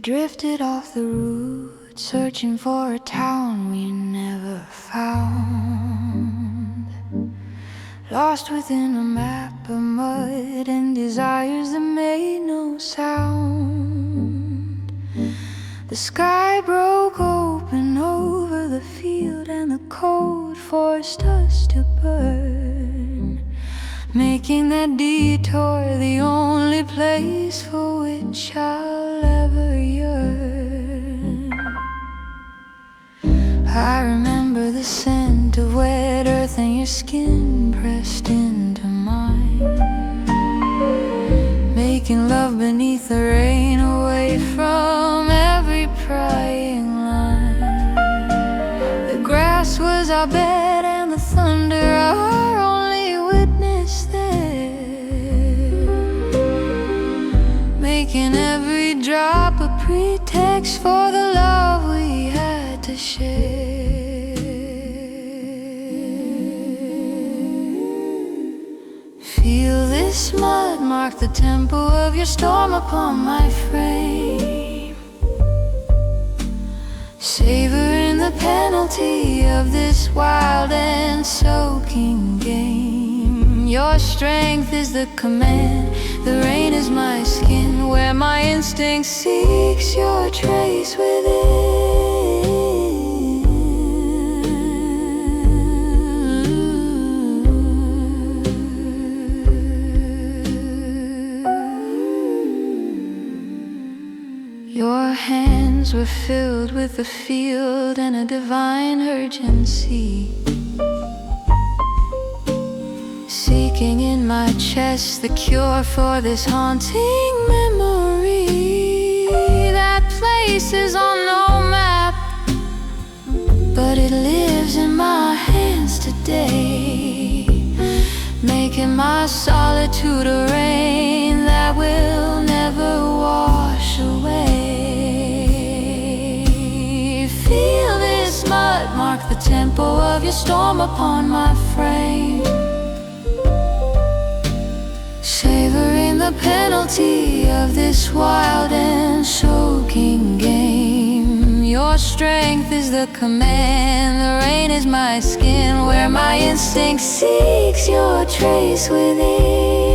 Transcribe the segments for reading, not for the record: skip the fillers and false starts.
drifted off the route, searching for a town we never found. Lost within a map of mud and desires that made no sound. The sky broke open over the field and the cold forced us to burn, making that detour the only place for which I'll ever yearn. I remember the scent of wet earth and your skin pressed into mine, making love beneath the rain, away from every prying line. The grass was our bed and the thunder our only witness there, making every drop a pretext for the love we had to share. Feel this mud mark the tempo of your storm upon my frame, savoring the penalty of this wild and soaking game. Your strength is the command, the rain is my skin, where my instinct seeks your trace within. Your hands were filled with the field and a divine urgency, seeking in my chest the cure for this haunting memory. That place is on no map, but it lives in my hands today, making my solitude a rain that will never wash away. Feel this mud mark the tempo of your storm upon my frame, savoring the penalty of this wild and soaking game. Your strength is the command, the rain is my skin, where my instinct seeks your trace within.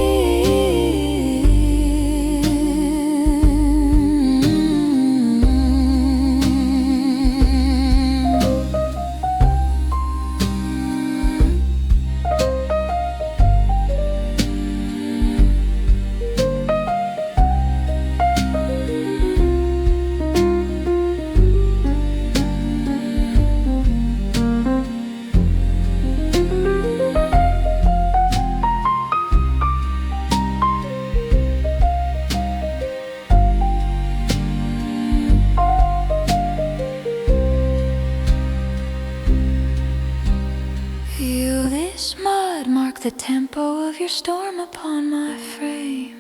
Feel this mud mark the tempo of your storm upon my frame,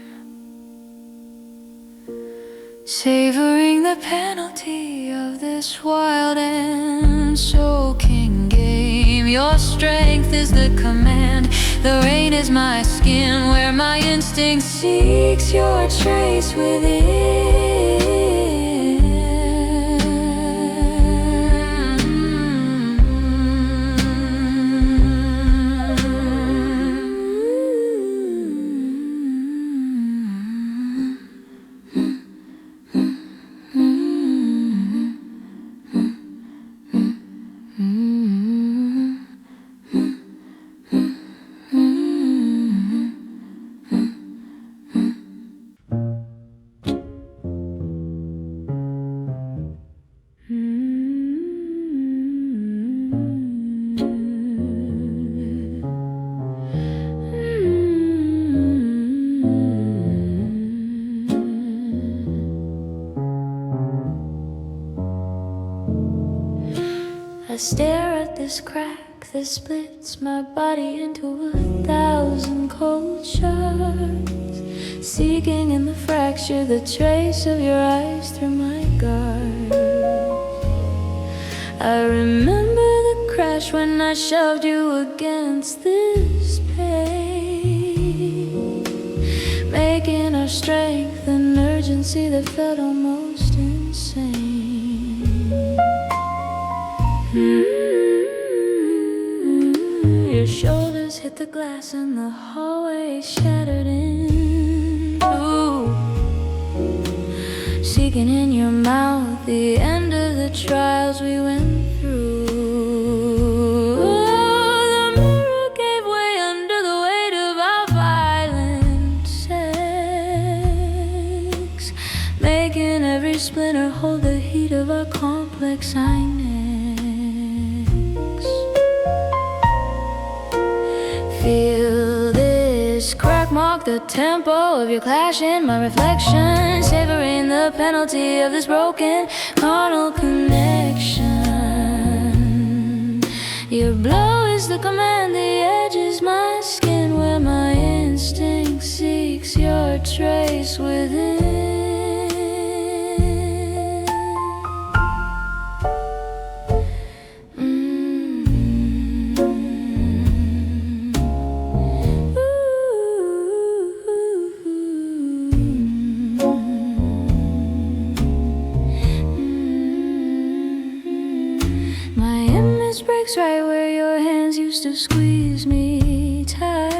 savoring the penalty of this wild and soaking game. Your strength is the command, the rain is my skin, where my instinct seeks your trace within. I stare at this crack that splits my body into 1,000 cold shards, seeking in the fracture the trace of your eyes through my guard. I remember the crash when I shoved you against this pain, making our strength an urgency that felt almost insane. the glass in the hallway shattered in two, seeking in your mouth the end of the trials we went through. The mirror gave way under the weight of our violent sex, making every splinter hold the heat of our complex next. Feel this crack mark the tempo of your clash in my reflection, savoring the penalty of this broken carnal connection. Your blow is the command, the edge is my skin, where my instinct seeks your trace within. Breaks right where your hands used to squeeze me tight,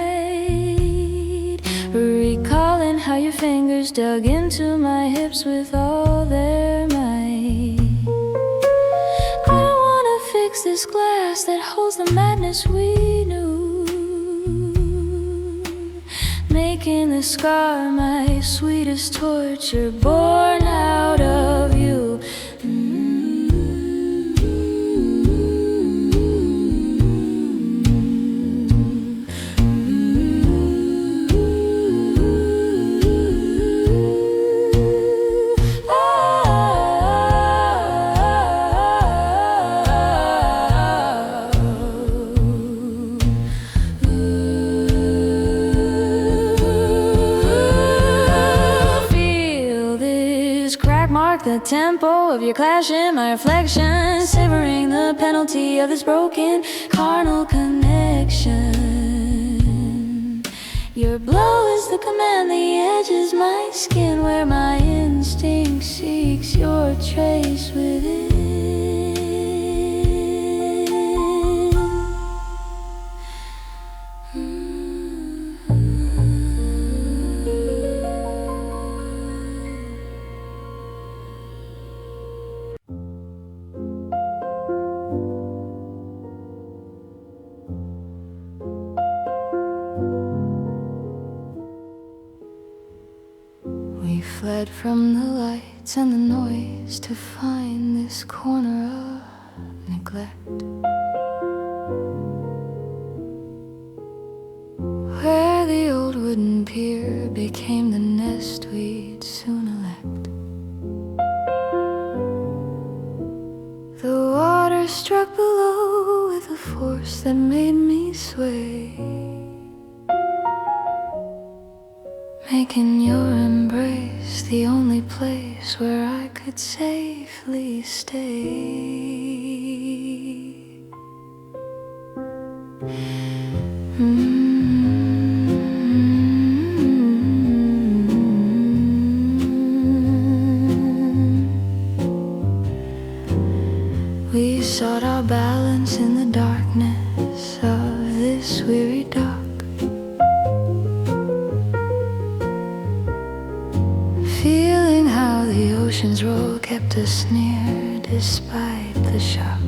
recalling how your fingers dug into my hips with all their might. I don't wanna fix this glass that holds the madness we knew, making the scar my sweetest torture born out of you. The tempo of your clash in my reflection, savoring the penalty of this broken carnal connection. Your blow is the command, the edge is my skin, where my instinct seeks your trace within. We fled from the lights and the noise to find this corner of neglect, where the old wooden pier became the nest we'd soon elect. The water struck below with a force that made me sway, making your embrace the only place where I could safely stay. We sought our balance in the darkness of this weary dock, feeling how the ocean's roll kept us near despite the shock.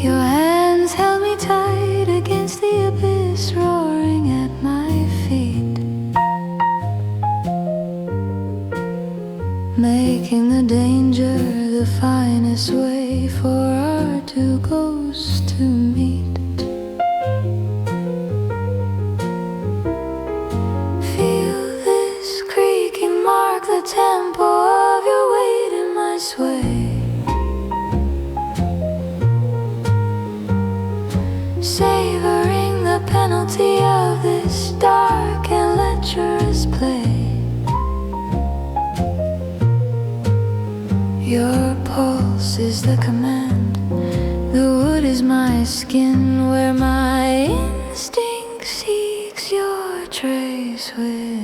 Your hands held me tight against the abyss roaring at my feet, making the danger the finest way for our two ghosts to meet. The tempo of your weight in my sway, savoring the penalty of this dark and lecherous play. Your pulse is the command, the wood is my skin, where my instinct seeks your trace within.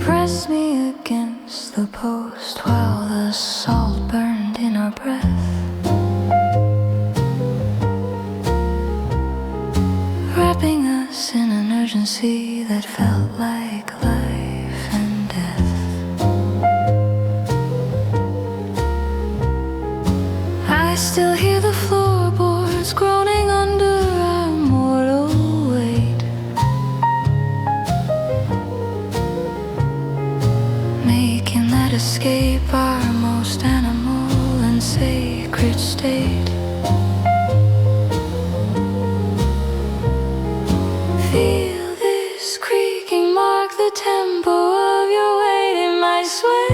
press me against the post while the salt burned in our breath. Wrapping us in an urgency that felt like life and death. I still hear the floorboards groaning under our mortal weight, making that escape our most animal and sacred state. Feel this creaking mark the tempo of your weight in my sway.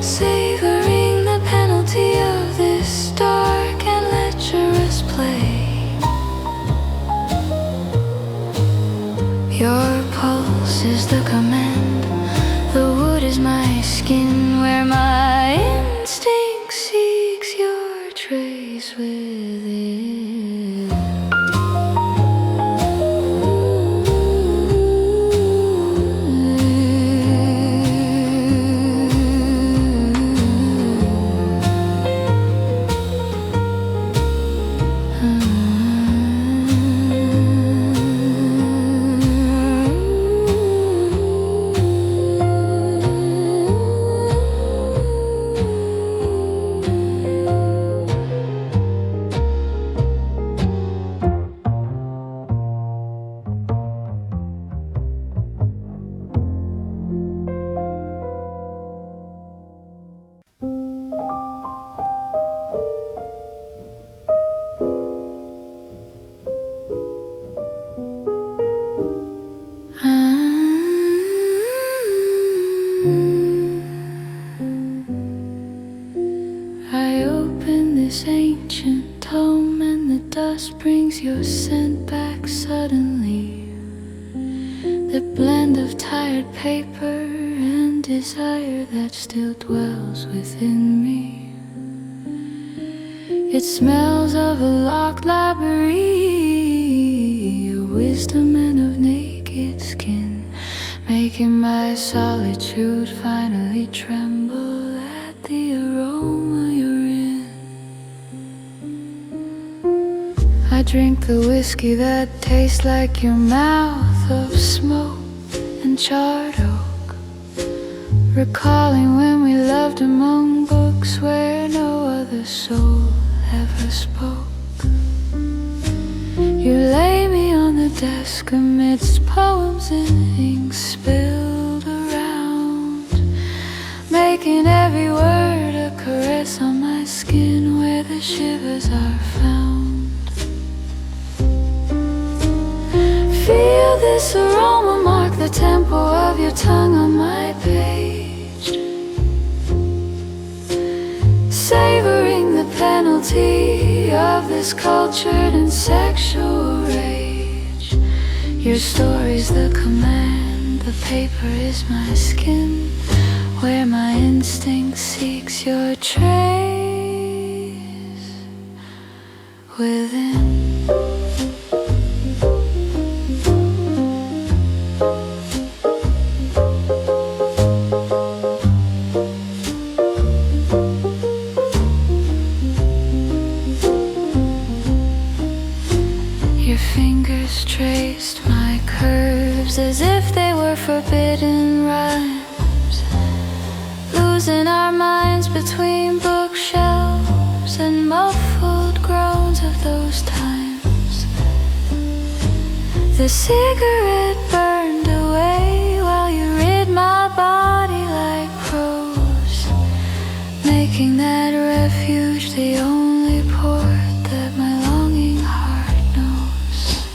Savoring the penalty of this dark and lecherous play. Your pulse is the command, the wood is my skin, where my instinct seeks your trace within. I open this ancient tome and the dust brings your scent back suddenly. The blend of tired paper and desire that still dwells within me. It smells of a locked library, of wisdom and of naked skin, making my solitude finally tremble at the aroma you're in. I drink the whiskey that tastes like your mouth of smoke and charred oak, recalling when we loved among books where no other soul ever spoke. You lay me on the desk amidst poems and ink spilled around, making every word a caress on my skin where the shivers are found. Feel this aroma mark the tempo of your tongue on my page, savoring the penalty of this cultured and sexual rage. Your story's the command, the paper is my skin, where my instinct seeks your trace within. Your fingers traced my curves as if they were forbidden rhymes, losing our minds between bookshelves and muffled groans of those times. The cigarette burned away while you read my body like prose, making that refuge the only port that my longing heart knows.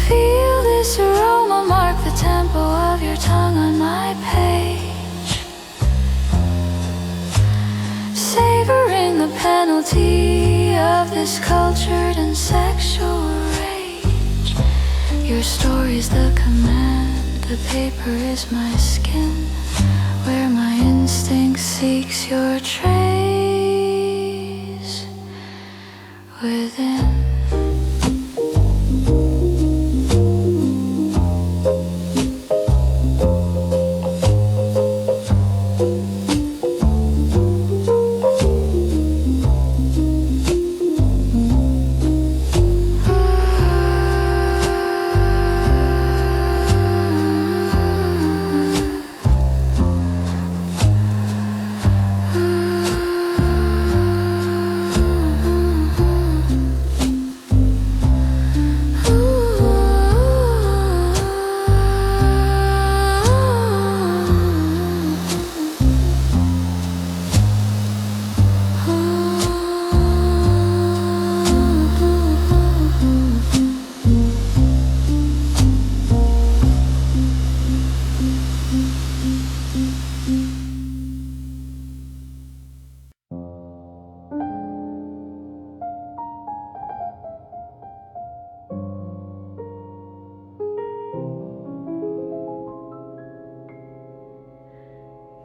Feel this aroma mark the tempo of your tongue on my page, savoring the penalty of this cultured and sexual rage. Your story's the command, the paper is my skin, where my instinct seeks your trace within.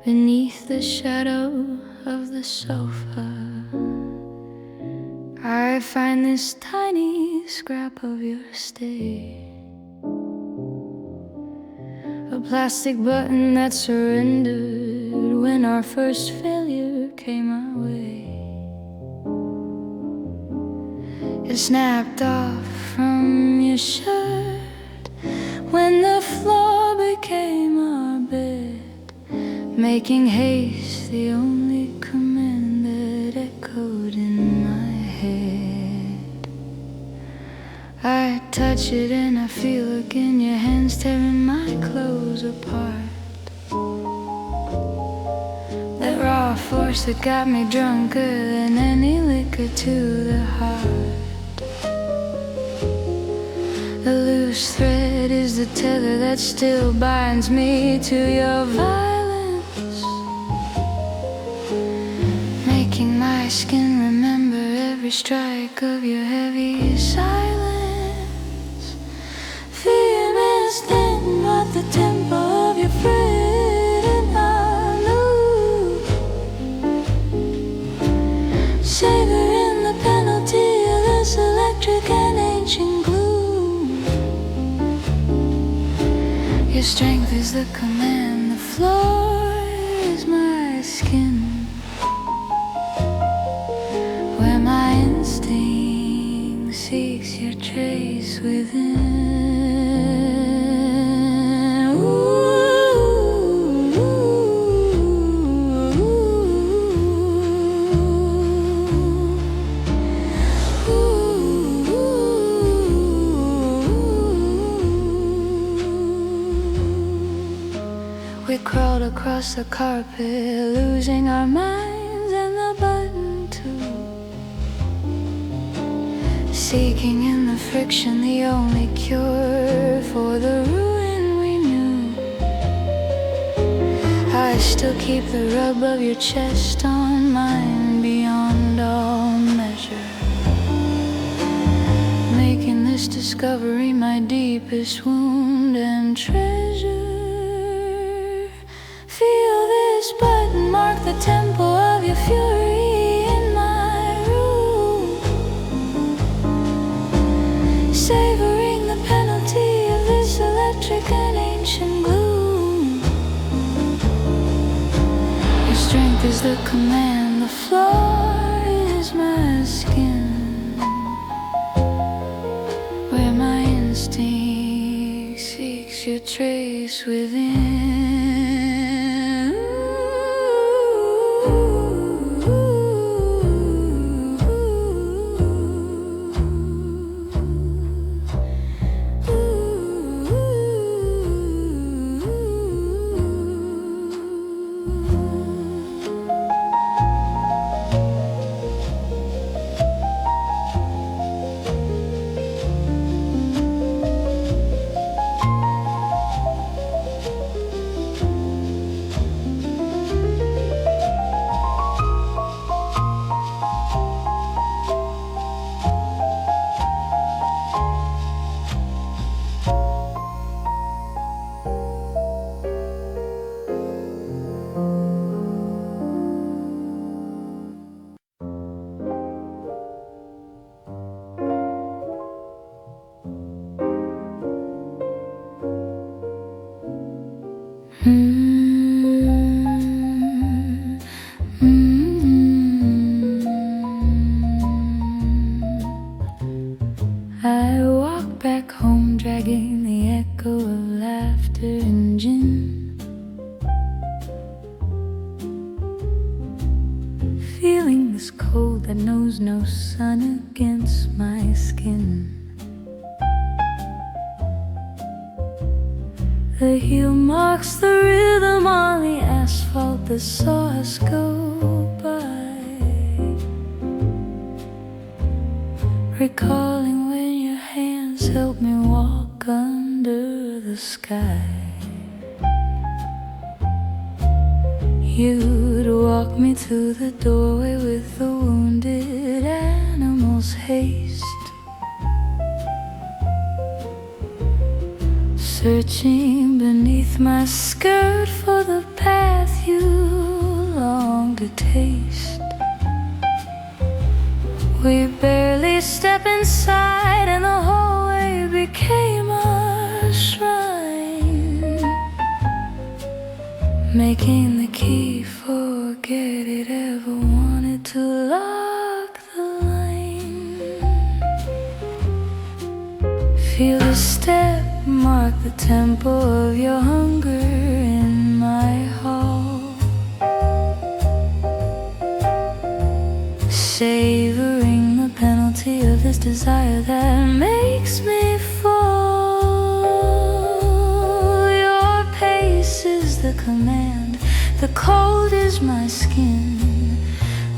beneath the shadow of the sofa. I find this tiny scrap of your stay, a plastic button that surrendered when our first failure came our way. It snapped off from your shirt when the floor became our bed, making haste the only command that echoed in my head. I touch it and I feel again your hands tearing my clothes apart. That raw force that got me drunker than any liquor to the heart. The loose thread is the tether that still binds me to your violence, making my skin remember every strike of your heavy silence. Fear is thin but the tempo of your fret, and I know, savoring the penalty of this electric and ancient glue. Your strength is the command, the floor is my skin, where my instinct seeks your trace within. We crawled across the carpet, losing our minds and the button too, seeking in the friction the only cure for the ruin we knew. I still keep the rub of your chest on mine beyond all measure, making this discovery my deepest wound and treasure. Feel this button mark the tempo of your fury in my room, savoring the penalty of this electric and ancient gloom. Your strength is the command, the floor is my skin, where my instinct seeks your trace within. I walk back home, dragging the echo of laughter and gin, feeling this cold that knows no sun against my skin. The heel marks the rhythm on the asphalt that saw us go by, recalling when your hands helped me walk under the sky. You'd walk me to the doorway with the wounded animal's haste, searching beneath my skirt for the path you long to taste. We barely step inside and the hallway became a shrine, making the key forget it ever wanted to lock the line. Feel the step mark the tempo of your hunger in my hall, savoring the penalty of this desire that makes me fall. Your pace is the command, the cold is my skin,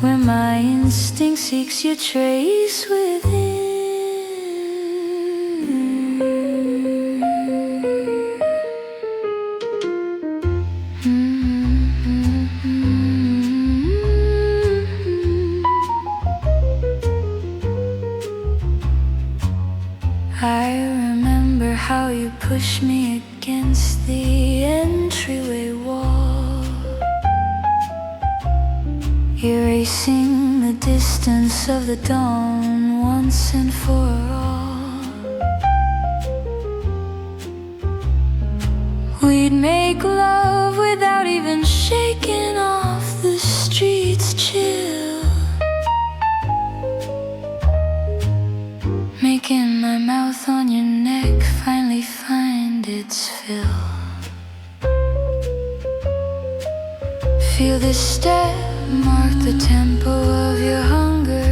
where my instinct seeks your trace within. I remember how you pushed me against the entryway wall, erasing the distance of the dawn once and for all. We'd make love without even shaking off the street's chill, making my mouth on your neck finally find its fill. Feel the step mark the tempo of your hunger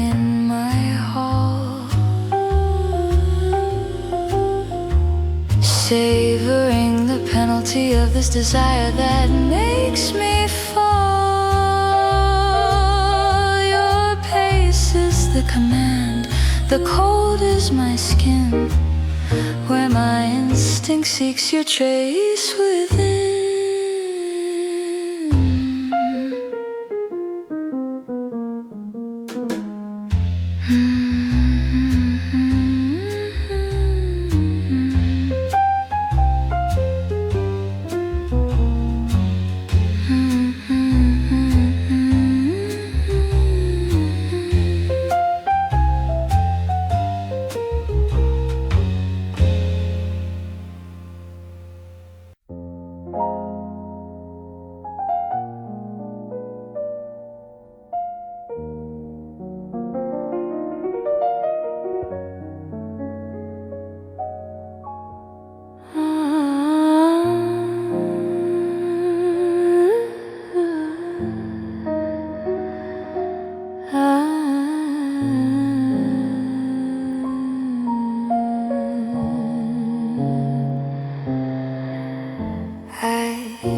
in my hall, savoring the penalty of this desire that makes me fall. Your pace is the command, the cold is my skin, where my instinct seeks your trace within.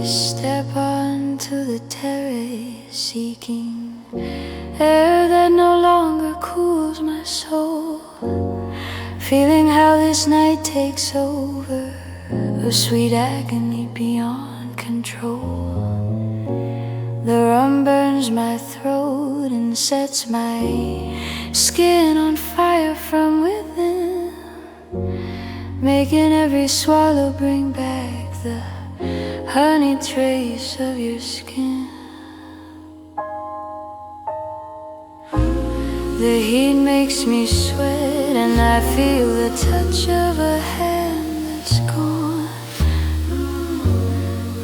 Step onto the terrace, seeking air that no longer cools my soul, feeling how this night takes over, a sweet agony beyond control. The rum burns my throat and sets my skin on fire from within, making every swallow bring back the honey trace of your skin. The heat makes me sweat and I feel the touch of a hand that's gone,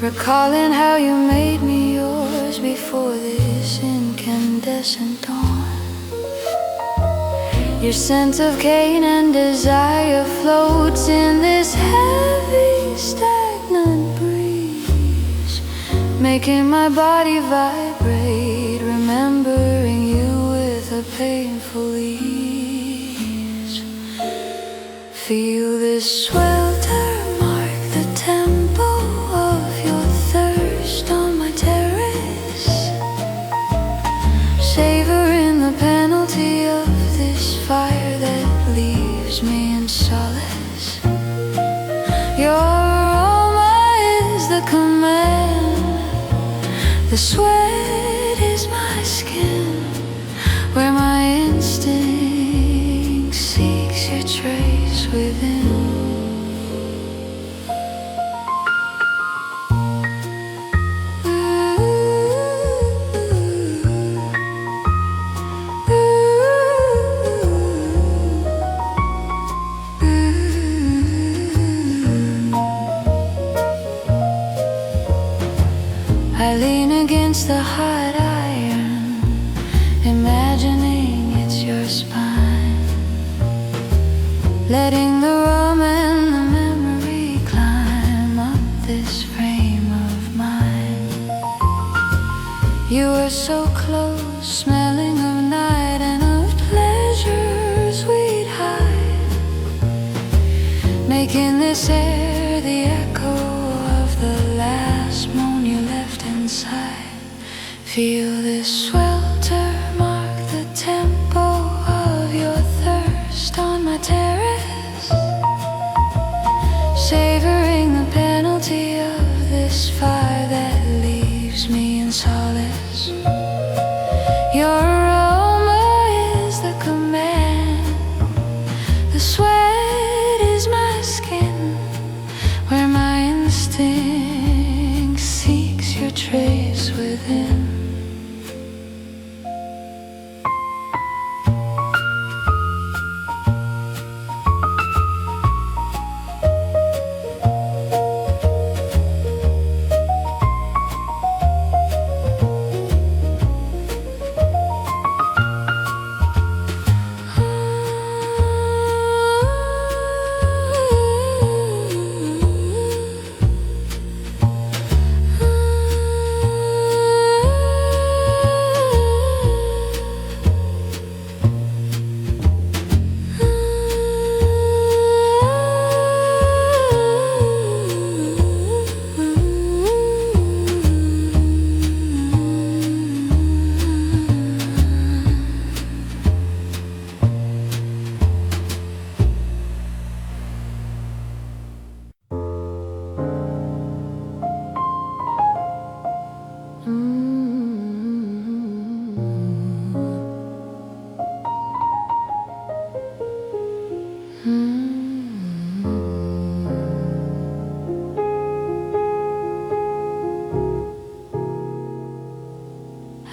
recalling how you made me yours before this incandescent dawn. Your scent of cane and desire floats in this heavy stagnant breeze, making my body vibrate, remembering you with a painful ease. Feel this swelter mark the tempo of your thirst on my terrace, savoring the penalty of this fire that leaves me in solace. Your aroma is the command, the sweat is my skin, where my instinct seeks your trace within. letting the rum and the memory climb up this frame of mine. You were so close, smelling of night and of pleasures we'd hide, making this air the echo of the last moan you left inside. Feel this swelter mark the tempo of your thirst on my terrace, savoring the penalty of this fire that leaves me in solace. Your aroma is the command, the sweat is my skin, where my instinct seeks your trace within.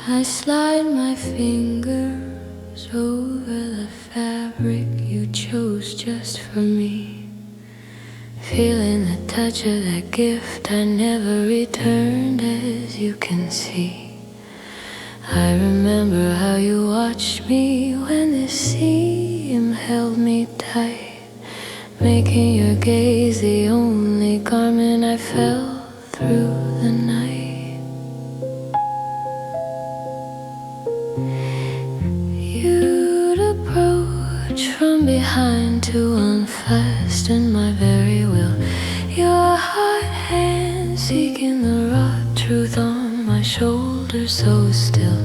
I slide my fingers over the fabric you chose just for me, feeling the touch of that gift I never returned, as you can see. I remember how you watched me when the seam held me tight, making your gaze the only garment I felt through the night. You'd approach from behind to unfasten my very will, your hot hand seeking the raw truth on my shoulder so still.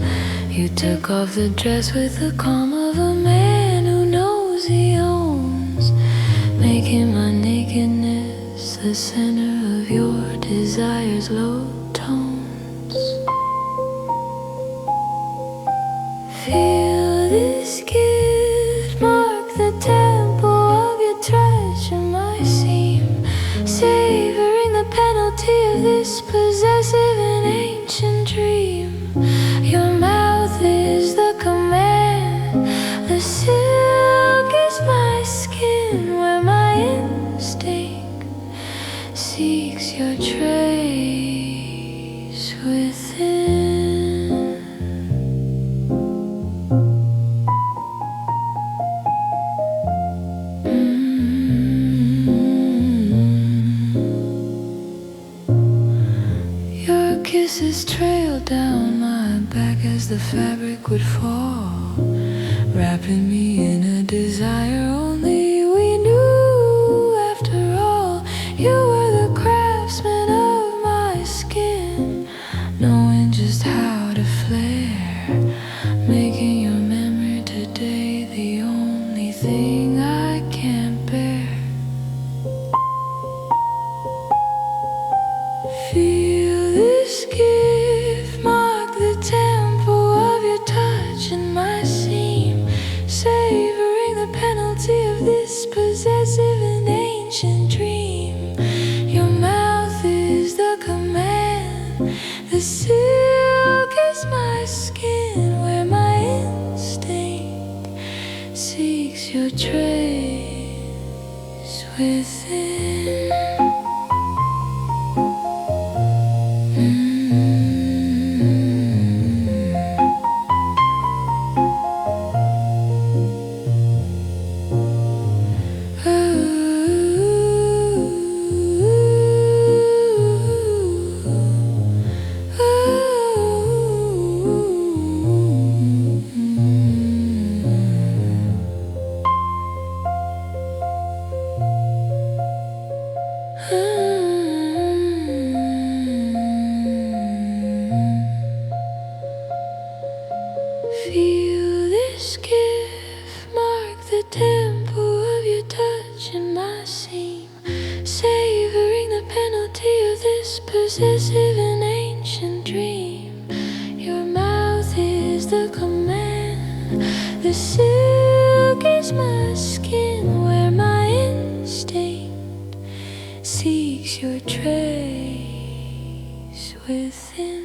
You took off the dress with the calm of a man who knows he owns, making my nakedness the center of your desire's low tones. Feel this gift mark the tempo of your touch and my seam, savoring the penalty of this possessive and ancient dream. Your mouth is the command, the silk is my skin, where my instinct seeks your trace within. Your kisses trailed down my back as the fabric would fall, wrapping me in a desire only we knew. After all, you were the craftsman of my skin, knowing just how to flare, making your memory today the only thing I can't bear. Feel this gift mark the tempo of your touch and my seam, savoring the penalty of this possessive and ancient dream. Your mouth is the command, the silk is my skin, where my instinct seeks your trace within. Feel this gift mark the tempo of your touch in my seam, savoring the penalty of this possessive and ancient dream. Your mouth is the command, the silk is my skin, where my instinct seeks your trace within.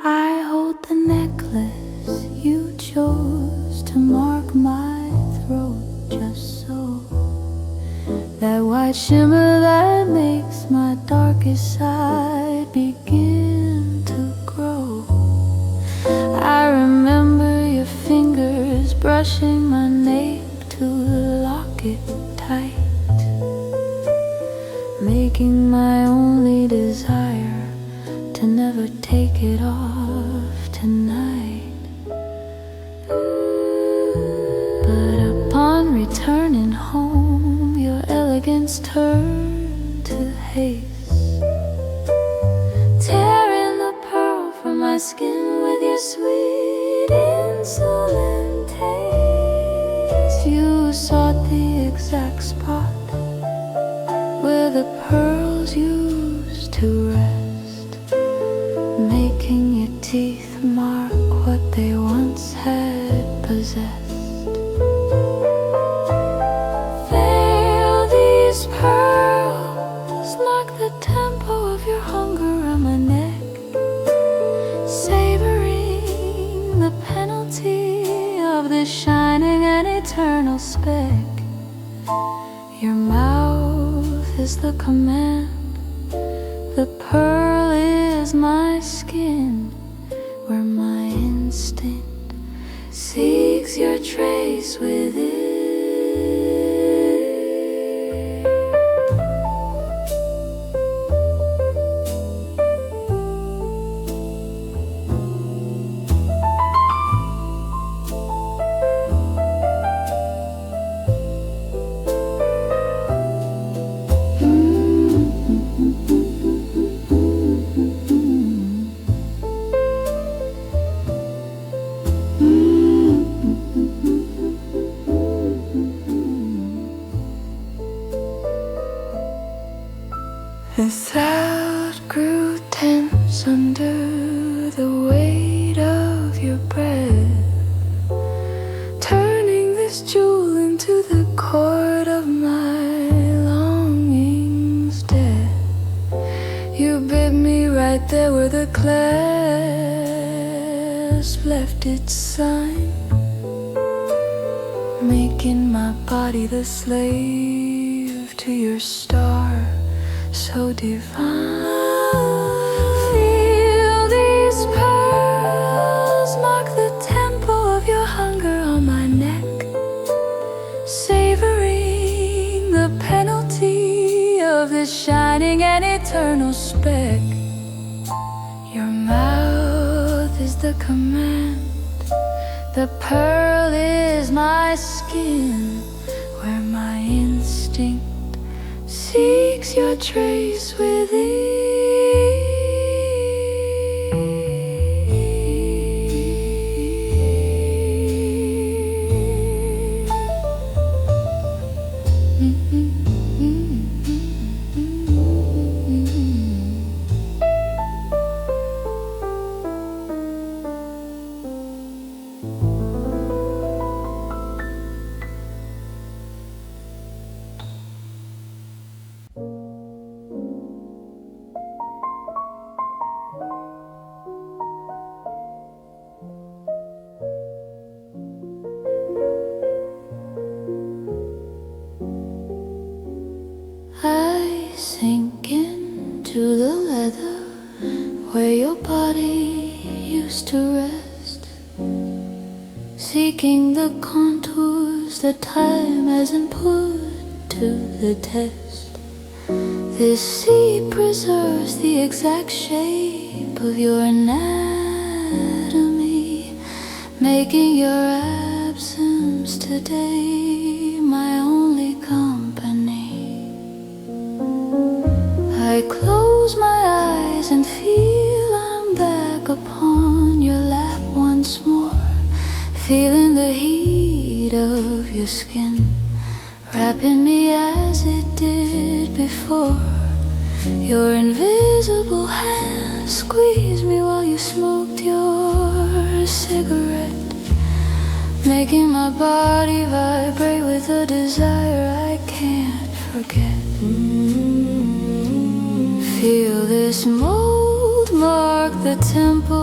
I hold the necklace you chose to mark my throat, just so. That white shimmer that makes my darkest side begin to grow. I remember your fingers brushing my nape to lock it tight, making my only desire to never take it off tonight. But upon returning home, your elegance turned to haste, tearing the pearl from my skin with your sweet insolent taste. You sought the exact spot where the pearls used to rest, making your teeth mark what they once had possessed. Fail these pearls mark the tempo of your hunger on my neck, savoring the penalty of this shining and eternal speck. Your mouth is the command, the pearl is my skin, where my instinct seeks your trace within. The throat grew tense under the weight of your breath, turning this jewel into the chord of my longing's death. You bit me right there where the clasp left its sign, making my body the slave to your star so divine. Feel these pearls mark the tempo of your hunger on my neck, savoring the penalty of this shining and eternal speck. Your mouth is the command, the pearl is my skin, where my instinct seeks your trace within. seeking the contours that time hasn't put to the test. This sea preserves the exact shape of your anatomy, making your absence today my only company. I close my eyes and feel I'm back upon your lap once more, feeling the heat of your skin wrapping me as it did before. Your invisible hand squeezed me while you smoked your cigarette, making my body vibrate with a desire I can't forget. Feel this mold mark the tempo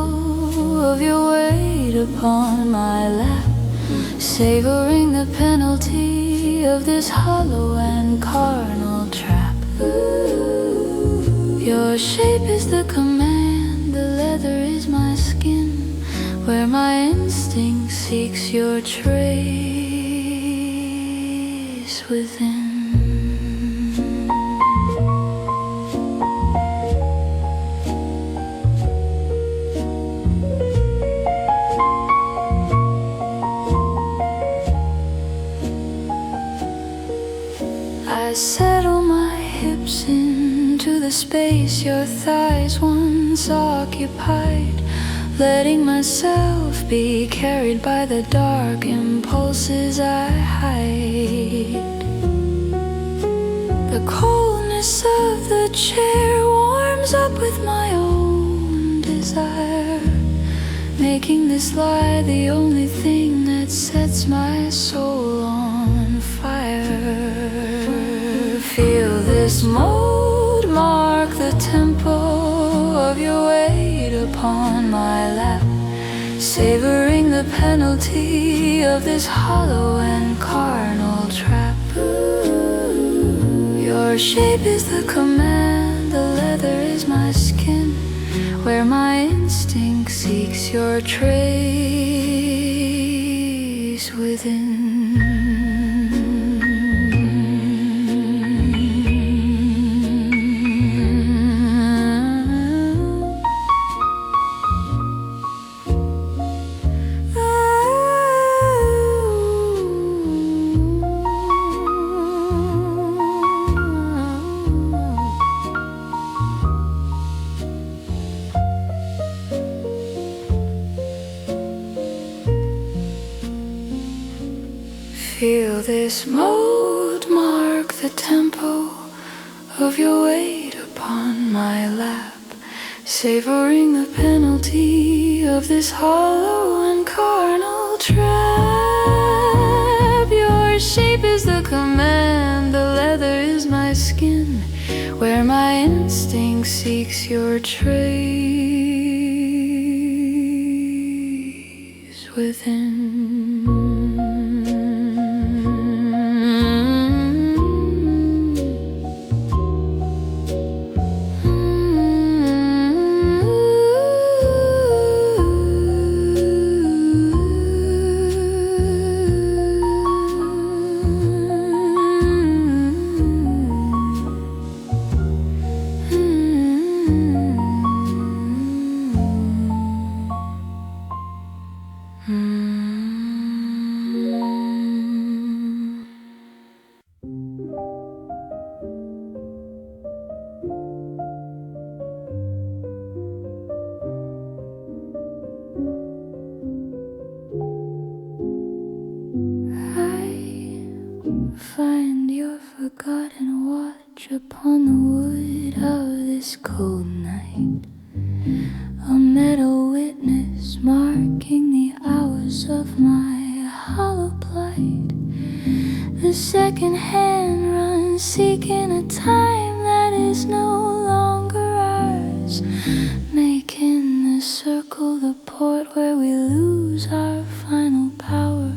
of your weight upon my lap, savoring the penalty of this hollow and carnal trap. Your shape is the command, the leather is my skin, where my instinct seeks your trace within. I settle my hips into the space your thighs once occupied, letting myself be carried by the dark impulses I hide. The coldness of the chair warms up with my own desire, making this lie the only thing that sets my soul on fire. Feel this mold mark the tempo of your weight upon my lap, savoring the penalty of this hollow and carnal trap. Your shape is the command, the leather is my skin, where my instinct seeks your trace within. Feel this mold mark the tempo of your weight upon my lap, savoring the penalty of this hollow and carnal trap. Your shape is the command, the leather is my skin, where my instinct seeks your trace within. Find your forgotten watch upon the wood of this cold night, a metal witness marking the hours of my hollow plight. The second hand runs seeking a time that is no longer ours, making the circle the port where we lose our final powers.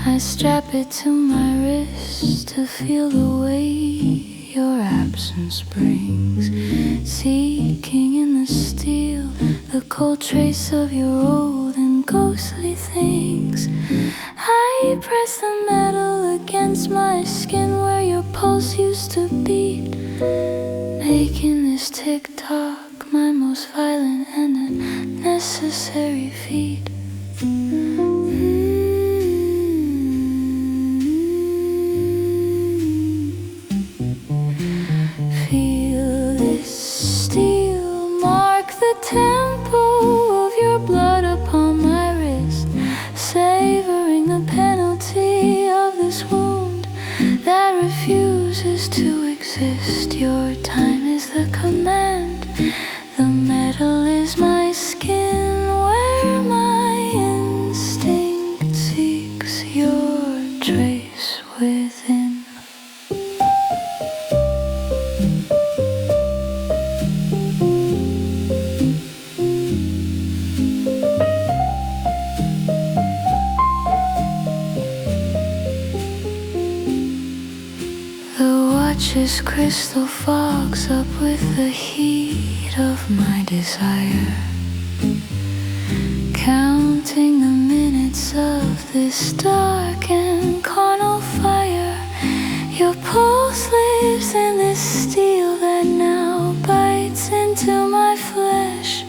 I strap it to my wrist to feel the weight your absence brings, seeking in the steel the cold trace of your old and ghostly things. things. I press the metal against my skin where your pulse used to beat, making this tick-tock my most violent and unnecessary feat. Feel this steel mark the tempo of your blood upon my wrist, savoring the penalty of this wound that refuses to exist. Your time is the command, the metal is my skin, where my instinct seeks your trace within. Watches crystal fogs up with the heat of my desire, counting the minutes of this dark and carnal fire. Your pulse lives in this steel that now bites into my flesh,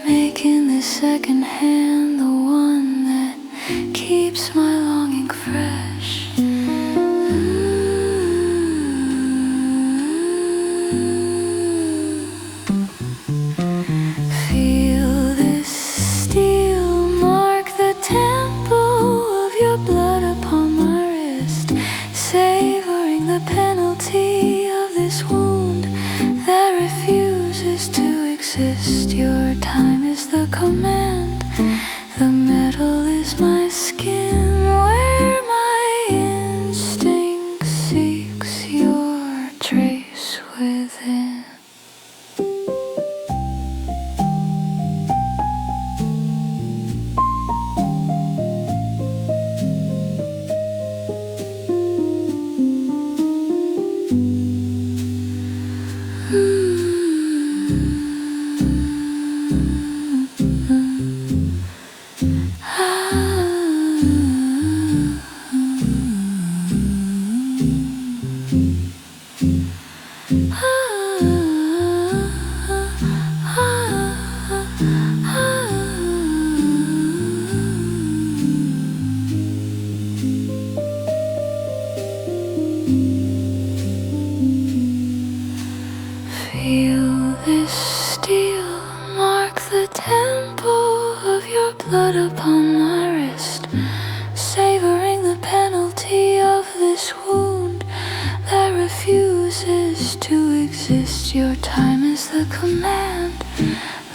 making the second hand the one that keeps my longing fresh. Savoring the penalty of this wound that refuses to exist. Your time is the command, the metal is my skin, where my instinct seeks your trace within. Feel this steel mark the tempo of your blood upon my wrist, savoring the penalty of this wound that refuses to exist. Your time is the command,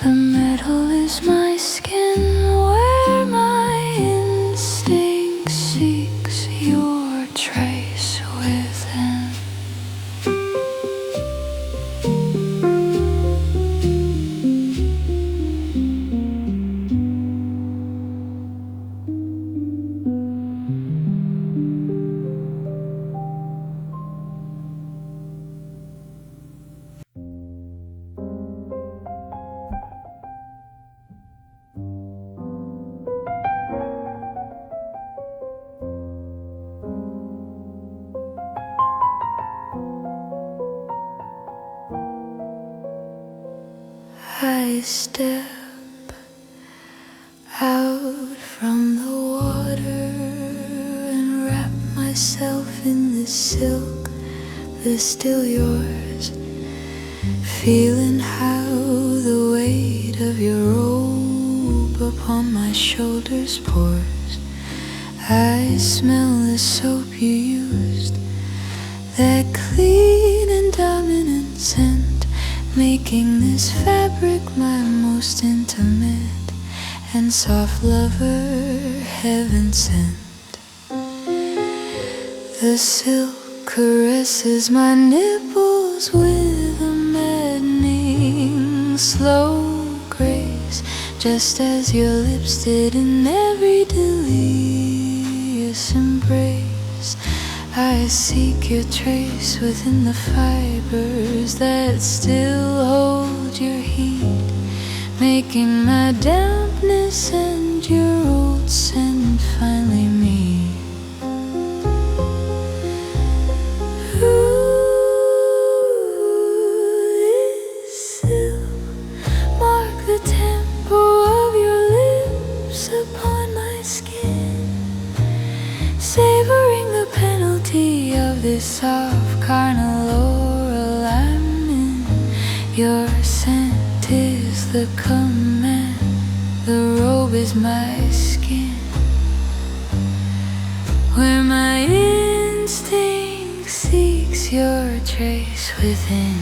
the metal is my skin, where my instinct seeks your trace within. I step out from the water and wrap myself in the silk that's still yours, feeling how the weight of your robe upon my shoulders pours. I smell the soap you used, that clean and dominant scent, making this fabric my most intimate and soft lover, heaven sent. The silk caresses my nipples with a maddening slow grace, just as your lips did in every delirious embrace. I seek your trace within the fibers that still hold your heat, making my dampness and your thoughts and finally me. This will mark the tempo of your lips upon my skin, savoring the penalty of this soft carnal oral I'm in. Your scent is the command, the robe is my skin, where my instinct seeks your trace within.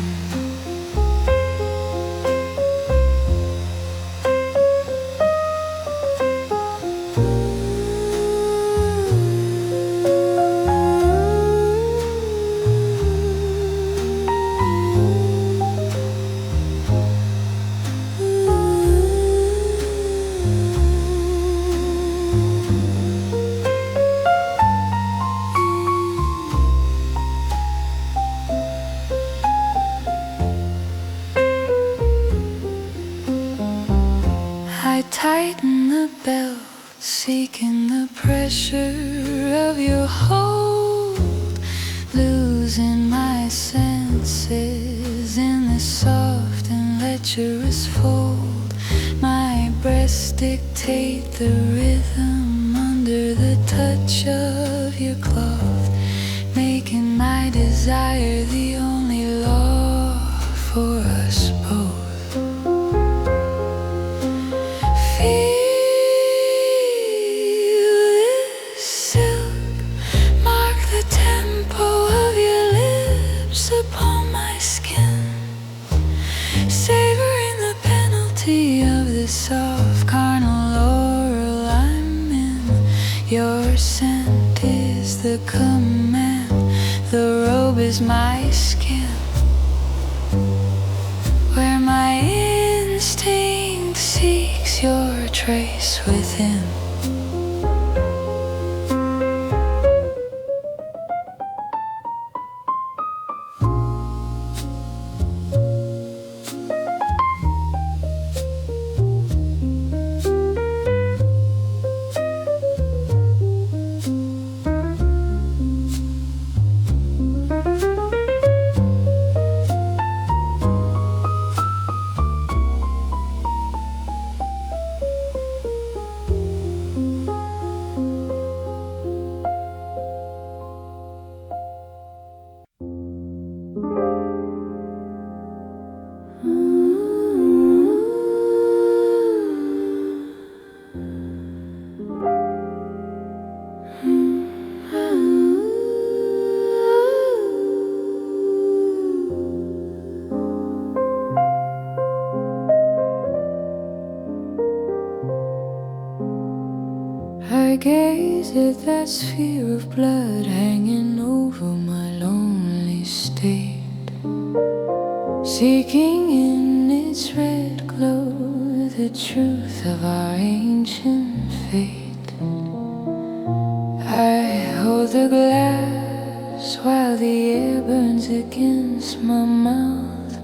I tighten the belt, seeking the pressure of your hold, losing my senses in this soft and lecherous fold. My breasts dictate the rhythm under the touch of your cloth, making my desire the only law for us both. Upon my skin, savoring the penalty of this soft carnal oral I'm in. Your scent is the command, the robe is my skin, where my instinct seeks your trace within. I gaze at that sphere of blood hanging over my lonely state, seeking in its red glow the truth of our ancient fate. I hold the glass while the air burns against my mouth,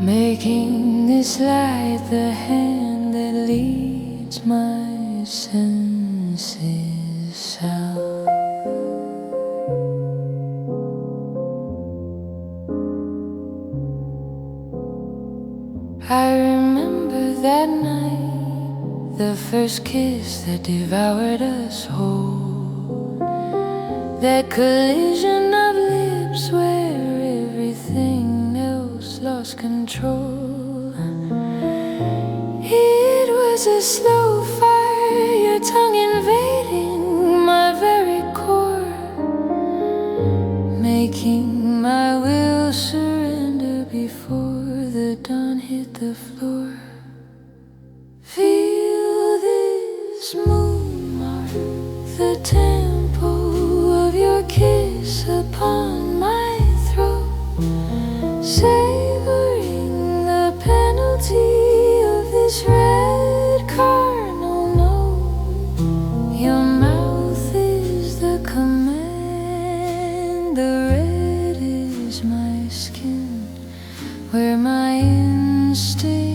making this light the hand that leads my senses south. I remember that night, the first kiss that devoured us whole, that collision of lips where everything else lost control. It was a slow fire, your tongue invading my very core, making my will surrender before the dawn hit the floor. Feel this moon mark the tempo of your kiss upon my throat, savoring the penalty of this red carnal note. Your mouth is the command, the red is my skin, where my instinct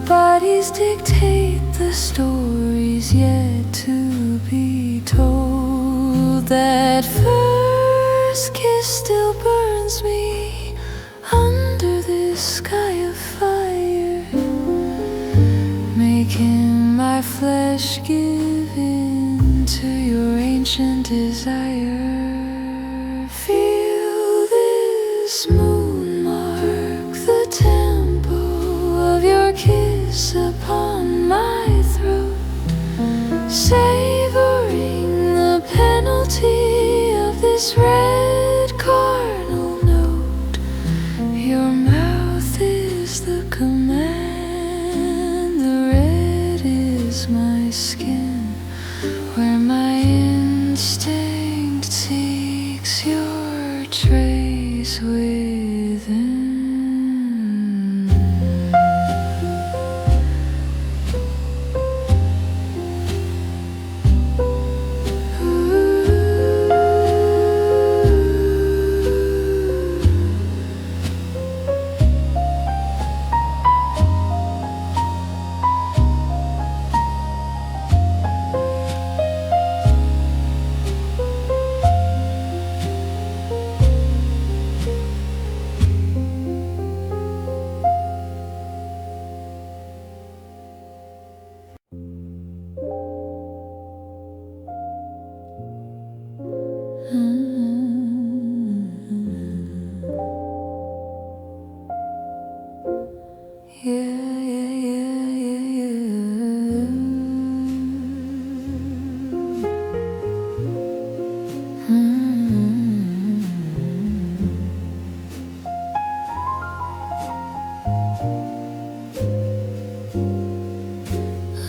bodies dictate the stories yet to be told. That first kiss still burns me under this sky of fire, making my flesh give in to your ancient desire. Feel this moon mark the tempo of your kiss upon my throat, savoring the penalty of this red cardinal note. Your mouth is the command, the red is my skin, where my instinct seeks your trace within.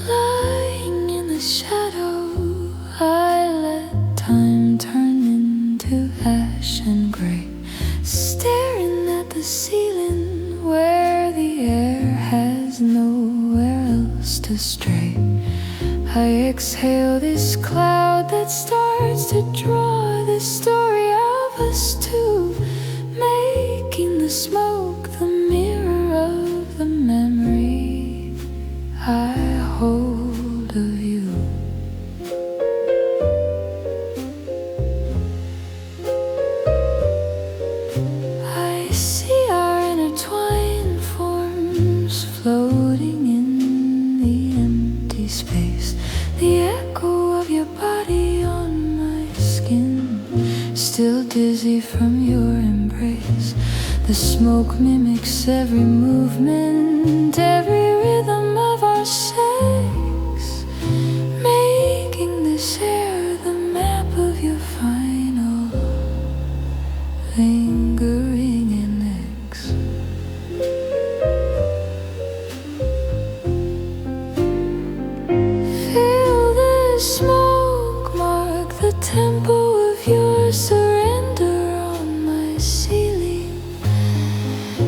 Lying in the shadow, I let time turn into ash and gray, staring at the ceiling where the air has nowhere else to stray. I exhale this cloud that starts to draw the story of us two, making the smoke the mirror of the memory I hold of you. I see our intertwined forms floating in the empty space, the echo of your body on my skin, still dizzy from your embrace. The smoke mimics every movement, every rhythm of our sex, making this air the map of your final lingering index. Feel the smoke mark the tempo of your surrender on my ceiling,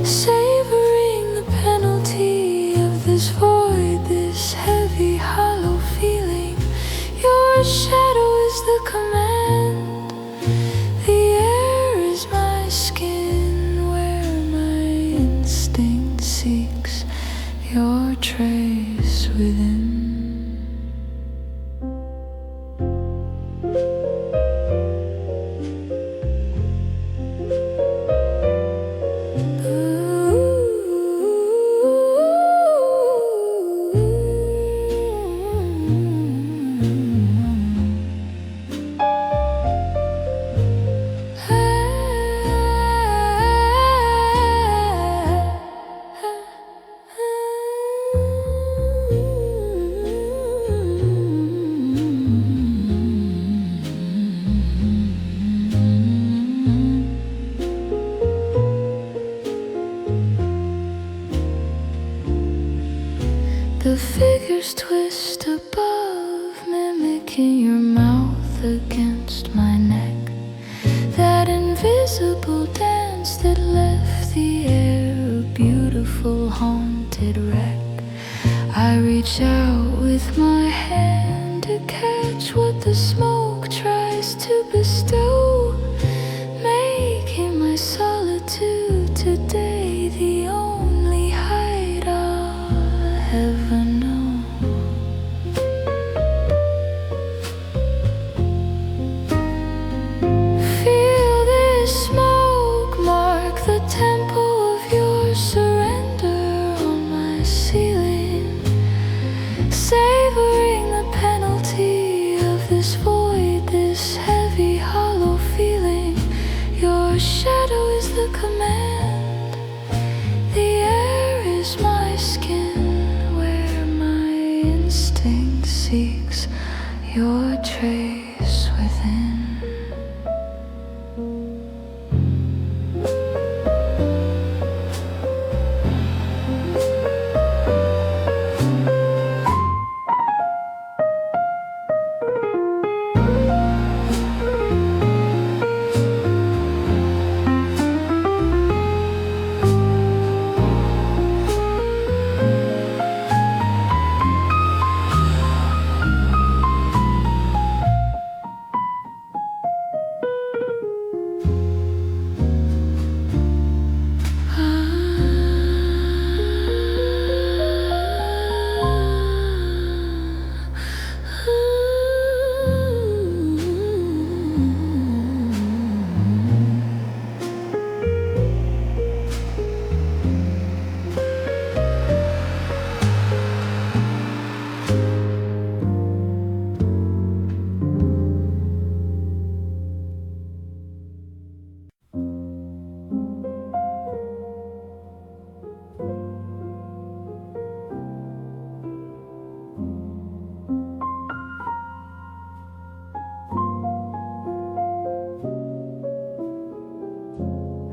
savoring the penalty of this void, this heavy, hollow feeling. Your shadow is the command, the air is my skin, where my instinct seeks your trace within. The figures twist above, mimicking your mouth against my neck. That invisible dance that left the air a beautiful haunted wreck. I reach out with my hand to catch what the smoke tries to bestow, making my solitude today the only hide I'll instinct seeks your trace within.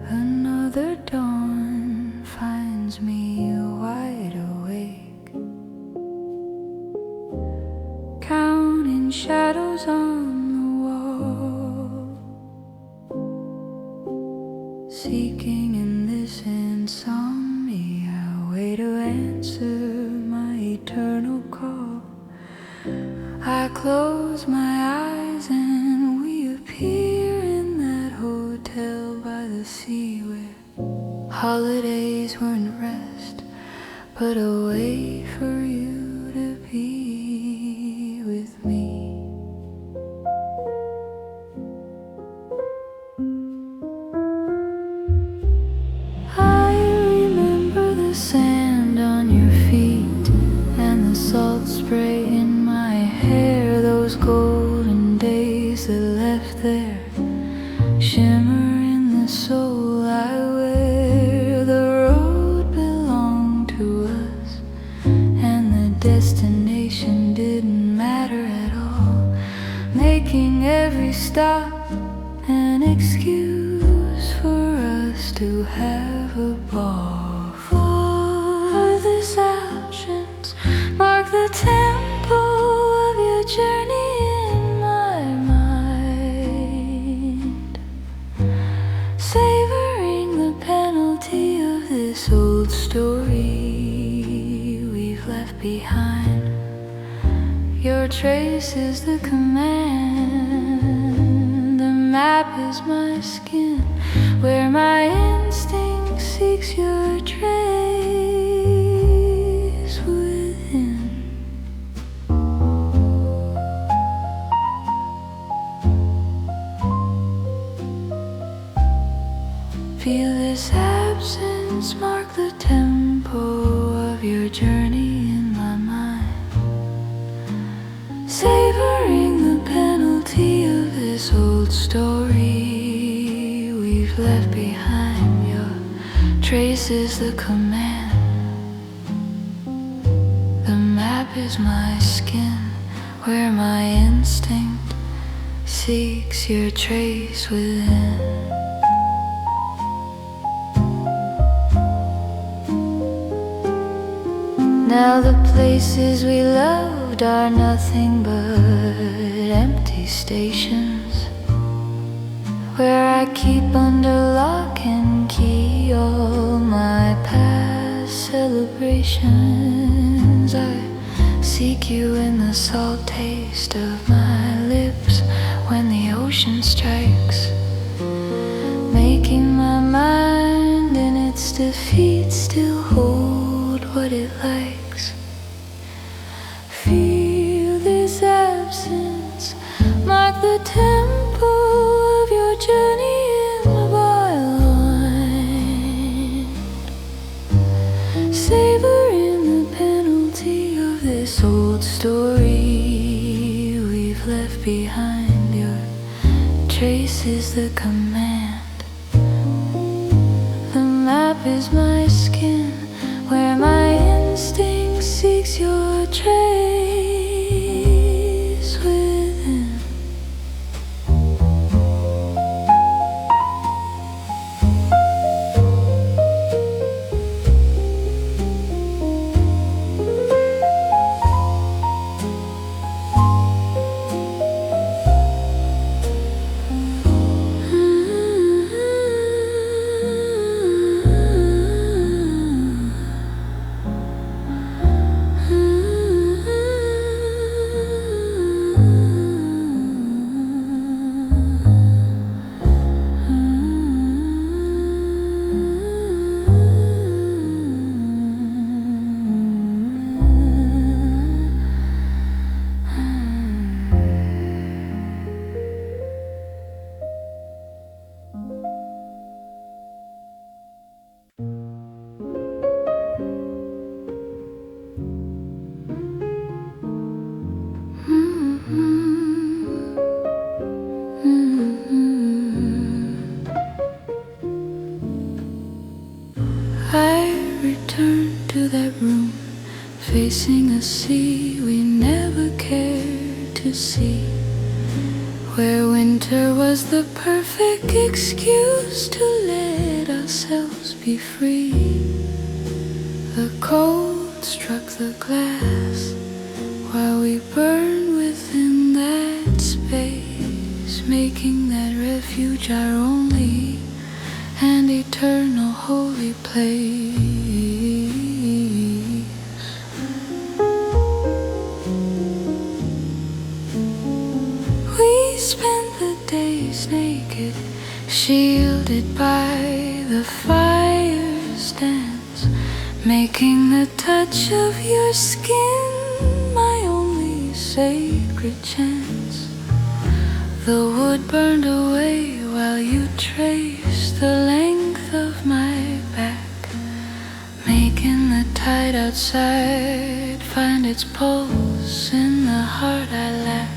Another dawn finds me wide awake, counting shadows on the wall, seeking in this insomnia a way to answer my eternal call. I close my eyes and we appear in that hotel by the sea where holidays weren't rest, but a way for you to be with me. I remember the sand on your feet and the salt spray in my hair, those golden days that left there shimmer in the soul I wear. The road belonged to us and the destination didn't matter at all, making every stop an excuse for us to have a ball. For this absence mark the tempo of your journey in my mind, savoring the penalty of this old story we've left behind. Your trace is the command, the map is my skin, where my instinct seeks your trace within. Feel this absence mark the tempo of your journey in my mind, savoring the penalty of this old story we've left behind. Your trace is the command, the map is my skin, where my instinct seeks your trace within. Now the places we loved are nothing but empty stations, where I keep under lock and key all my past celebrations. I seek you in the salt taste of my lips when the ocean strikes, making my mind in its defeat still hold what it likes. Feel this absence mark the tempo of your journey in my mind, savoring the penalty of this old story we've left behind. Your trace is the command, the map is my skin, where my instinct seeks your trace. sea, where winter was the perfect excuse to let ourselves be free. The cold struck the glass while we burned within that space, making that refuge our only and eternal holy place. We spent the days naked, shielded by the fire's dance, making the touch of your skin my only sacred chance. The wood burned away while you traced the length of my back, making the tide outside find its pulse in the heart I lack.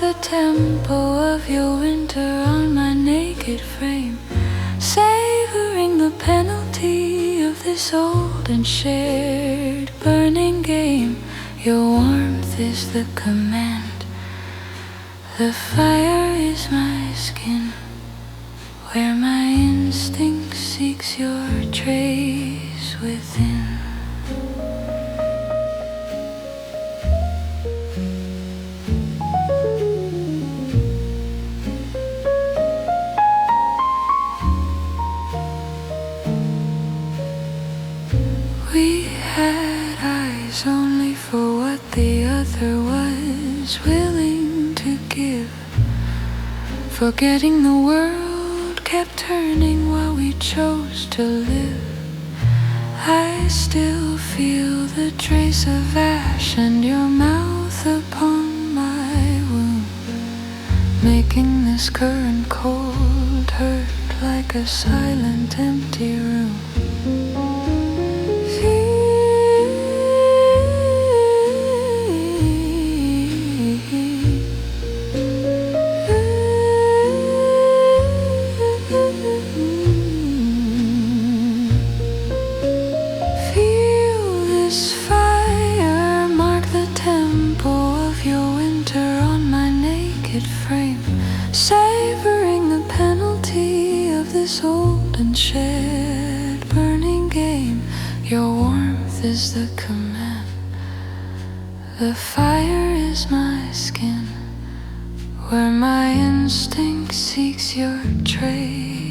The tempo of your winter on my naked frame, savoring the penalty of this old and shared burning game. Your warmth is the command, the fire is my skin, where my instinct seeks your trace within. We had eyes only for what the other was willing to give, forgetting the world kept turning while we chose to live. I still feel the trace of ash and your mouth upon my wound, making this current cold hurt like a silent empty room. Frame, savoring the penalty of this old and shared burning game. Your warmth is the command, the fire is my skin, where my instinct seeks your trace.